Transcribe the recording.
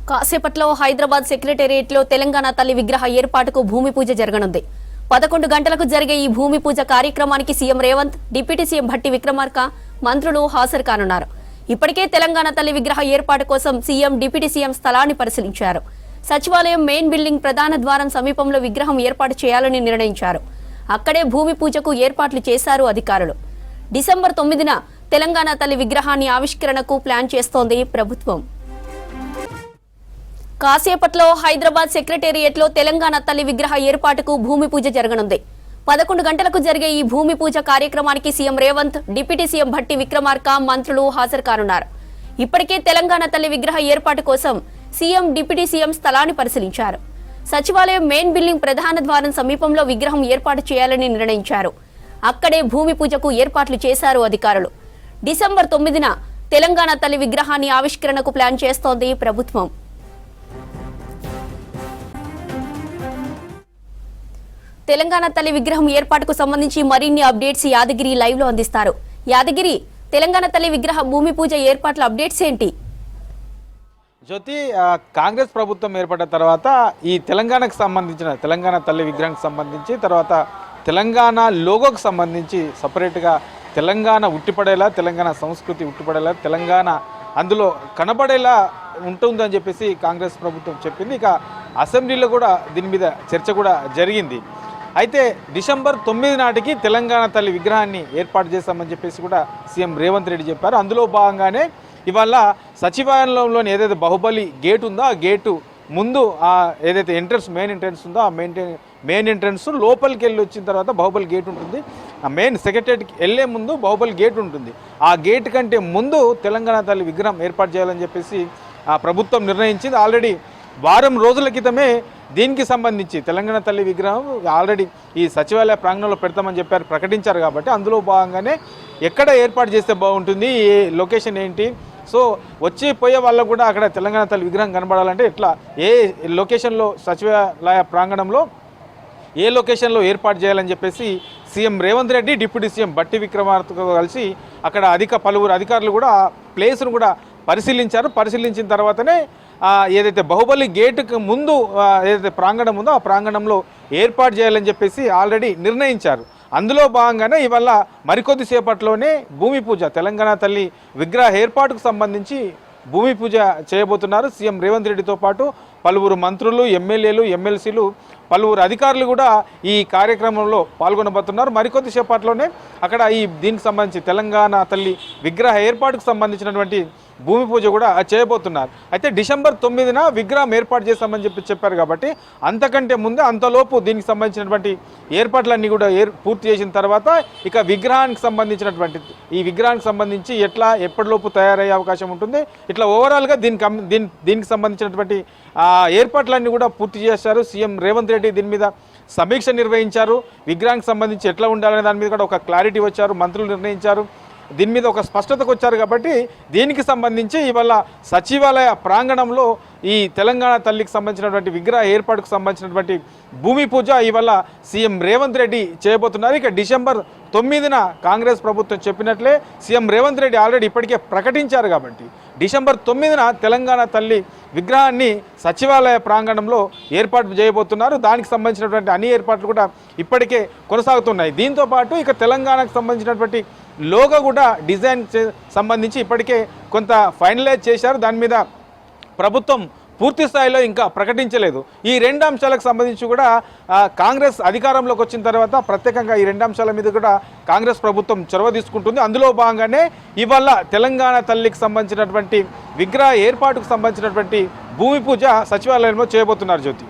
కాసేపట్లో హైదరాబాద్ సెక్రటేరియట్లో తెలంగాణ తల్లి విగ్రహ ఏర్పాటుకు భూమి పూజ జరగనుంది. 11 గంటలకు జరిగే ఈ భూమి పూజ కార్యక్రమానికి CM Revanth, deputy CM Bhatti Vikramarka, మంత్రులు హాజరు కానున్నారు. ఇప్పటికే తెలంగాణ తల్లి విగ్రహ ఏర్పాటు కోసం సీఎం, డిప్యూటీ సీఎం స్థలాన్ని పరిశీలించారు. సచివాలయం మెయిన్ బిల్డింగ్ ప్రధాన ద్వారం సమీపంలో విగ్రహం ఏర్పాటు చేయాలని నిర్ణయించారు. అక్కడే భూమి పూజకు ఏర్పాట్లు చేశారు అధికారులు. డిసెంబర్ 9న తెలంగాణ తల్లి విగ్రహాన్ని ఆవిష్కరణకు ప్లాన్ చేస్తోంది ప్రభుత్వం. కాసేపట్లో హైదరాబాద్ సెక్రటేరియట్లో తెలంగాణ తల్లి విగ్రహ ఏర్పాటుకు భూమి పూజ జరగనుంది. 11 గంటలకు జరిగే ఈ భూమి పూజ కార్యక్రమానికి CM Revanth, deputy CM Bhatti Vikramarka, మంత్రులు హాజరు కానున్నారు. ఇప్పటికే తెలంగాణ తల్లి విగ్రహ ఏర్పాటు కోసం సీఎం, డిప్యూటీ సీఎం స్థలాన్ని పరిశీలించారు. సచివాలయం మెయిన్ బిల్డింగ్ ప్రధాన ద్వారం సమీపంలో విగ్రహం ఏర్పాటు చేయాలని నిర్ణయించారు. అక్కడే భూమి పూజకు ఏర్పాట్లు చేశారు అధికారులు. డిసెంబర్ 9న తెలంగాణ తల్లి విగ్రహాన్ని ఆవిష్కరణకు ప్లాన్ చేస్తోంది ప్రభుత్వం. తెలంగాణ తల్లి విగ్రహం ఏర్పాటుకు సంబంధించి మరిన్ని అప్డేట్స్ యాదగిరి లైవ్ లో అందిస్తారు. యాదగిరి, తెలంగాణ తల్లి విగ్రహ భూమి పూజ ఏర్పాట్ల అప్డేట్స్ ఏంటి? జ్యోతి, కాంగ్రెస్ ప్రభుత్వం ఏర్పడిన తర్వాత ఈ తెలంగాణకు సంబంధించిన తెలంగాణ తల్లి విగ్రహానికి సంబంధించి, తర్వాత తెలంగాణ లోగోకు సంబంధించి సపరేట్గా తెలంగాణ ఉట్టిపడేలా, తెలంగాణ సంస్కృతి ఉట్టిపడేలా, తెలంగాణ అందులో కనబడేలా ఉంటుందని చెప్పేసి కాంగ్రెస్ ప్రభుత్వం చెప్పింది. ఇక అసెంబ్లీలో కూడా దీని మీద చర్చ కూడా జరిగింది. అయితే డిసెంబర్ 9 నాటికి తెలంగాణ తల్లి విగ్రహాన్ని ఏర్పాటు చేస్తామని చెప్పేసి కూడా సీఎం రేవంత్ రెడ్డి చెప్పారు. అందులో భాగంగానే ఇవాళ సచివాలయంలోని ఏదైతే బాహుబలి గేట్ ఉందో ఆ గేటు ముందు ఏదైతే మెయిన్ ఎంట్రన్స్ ఉందో ఆ మెయిన్ ఎంట్రన్స్ లోపలికి వెళ్ళి వచ్చిన తర్వాత బాహుబలి గేట్ ఉంటుంది. ఆ మెయిన్ సెక్రటరీకి వెళ్ళే ముందు బాహుబలి గేట్ ఉంటుంది. ఆ గేట్ కంటే ముందు తెలంగాణ తల్లి విగ్రహం ఏర్పాటు చేయాలని చెప్పేసి ప్రభుత్వం నిర్ణయించింది. ఆల్రెడీ వారం రోజుల క్రితమే దీనికి సంబంధించి తెలంగాణ తల్లి విగ్రహం ఆల్రెడీ ఈ సచివాలయ ప్రాంగణంలో పెడతామని ప్రకటించారు. కాబట్టి అందులో భాగంగానే ఎక్కడ ఏర్పాటు చేస్తే బాగుంటుంది, ఏ లొకేషన్ ఏంటి, సో వచ్చి పోయే వాళ్ళకు కూడా అక్కడ తెలంగాణ తల్లి విగ్రహం కనబడాలంటే ఎట్లా, ఏ లొకేషన్లో సచివాలయ ప్రాంగణంలో ఏ లొకేషన్లో ఏర్పాటు చేయాలని చెప్పేసి CM Revanth Reddy, deputy CM Bhatti విక్రమార్కతో కలిసి అక్కడ పలువురు అధికారులు కూడా ప్లేస్ను కూడా పరిశీలించారు. పరిశీలించిన తర్వాతనే ఏదైతే బాహుబలి గేటుకు ముందు ఏదైతే ప్రాంగణం ఉందో ఆ ప్రాంగణంలో ఏర్పాటు చేయాలని చెప్పేసి ఆల్రెడీ నిర్ణయించారు. అందులో భాగంగానే ఇవాళ మరికొద్దిసేపట్లోనే భూమి పూజ, తెలంగాణ తల్లి విగ్రహ ఏర్పాటుకు సంబంధించి భూమి పూజ చేయబోతున్నారు. సీఎం రేవంత్ రెడ్డితో పాటు పలువురు మంత్రులు, ఎమ్మెల్యేలు, ఎమ్మెల్సీలు, పలువురు అధికారులు కూడా ఈ కార్యక్రమంలో పాల్గొనబోతున్నారు. మరికొద్దిసేపట్లోనే అక్కడ దీనికి సంబంధించి తెలంగాణ తల్లి విగ్రహ ఏర్పాటుకు సంబంధించినటువంటి భూమి పూజ కూడా చేయబోతున్నారు. అయితే డిసెంబర్ 9న విగ్రహం ఏర్పాటు చేస్తామని చెప్పారు. కాబట్టి అంతకంటే ముందే, అంతలోపు దీనికి సంబంధించినటువంటి ఏర్పాట్లన్నీ కూడా పూర్తి చేసిన తర్వాత ఇక విగ్రహానికి సంబంధించి ఎప్పటిలోపు తయారయ్యే అవకాశం ఉంటుంది. ఇట్లా ఓవరాల్గా దీనికి సంబంధించినటువంటి ఏర్పాట్లన్నీ కూడా పూర్తి చేశారు. సీఎం రేవంత్ రెడ్డి దీని మీద సమీక్ష నిర్వహించారు. విగ్రహానికి సంబంధించి ఎట్లా ఉండాలనే దాని మీద కూడా ఒక క్లారిటీ వచ్చారు, మంత్రులు నిర్ణయించారు. దీని మీద ఒక స్పష్టతకు వచ్చారు. కాబట్టి దీనికి సంబంధించి ఇవాళ సచివాలయ ప్రాంగణంలో ఈ తెలంగాణ తల్లికి సంబంధించినటువంటి విగ్రహ ఏర్పాటుకు సంబంధించినటువంటి భూమి పూజ ఇవాళ సీఎం రేవంత్ రెడ్డి చేయబోతున్నారు. ఇక డిసెంబర్ 9న కాంగ్రెస్ ప్రభుత్వం చెప్పినట్లే సీఎం రేవంత్ రెడ్డి ఆల్రెడీ ఇప్పటికే ప్రకటించారు. కాబట్టి డిసెంబర్ 9న తెలంగాణ తల్లి విగ్రహాన్ని సచివాలయ ప్రాంగణంలో ఏర్పాటు చేయబోతున్నారు. దానికి సంబంధించినటువంటి అన్ని ఏర్పాట్లు కూడా ఇప్పటికే కొనసాగుతున్నాయి. దీంతోపాటు ఇక తెలంగాణకు సంబంధించినటువంటి లోగో కూడా డిజైన్ సంబంధించి ఇప్పటికే కొంత ఫైనలైజ్ చేశారు. దాని మీద ప్రభుత్వం పూర్తి స్థాయిలో ఇంకా ప్రకటించలేదు. ఈ 2 అంశాలకు సంబంధించి కూడా కాంగ్రెస్ అధికారంలోకి వచ్చిన తర్వాత ప్రత్యేకంగా ఈ 2 అంశాల మీద కూడా కాంగ్రెస్ ప్రభుత్వం చొరవ తీసుకుంటుంది. అందులో భాగంగానే ఇవాళ తెలంగాణ తల్లికి సంబంధించినటువంటి విగ్రహ ఏర్పాటుకు సంబంధించినటువంటి భూమి పూజ సచివాలయంలో చేయబోతున్నారు. జ్యోతి.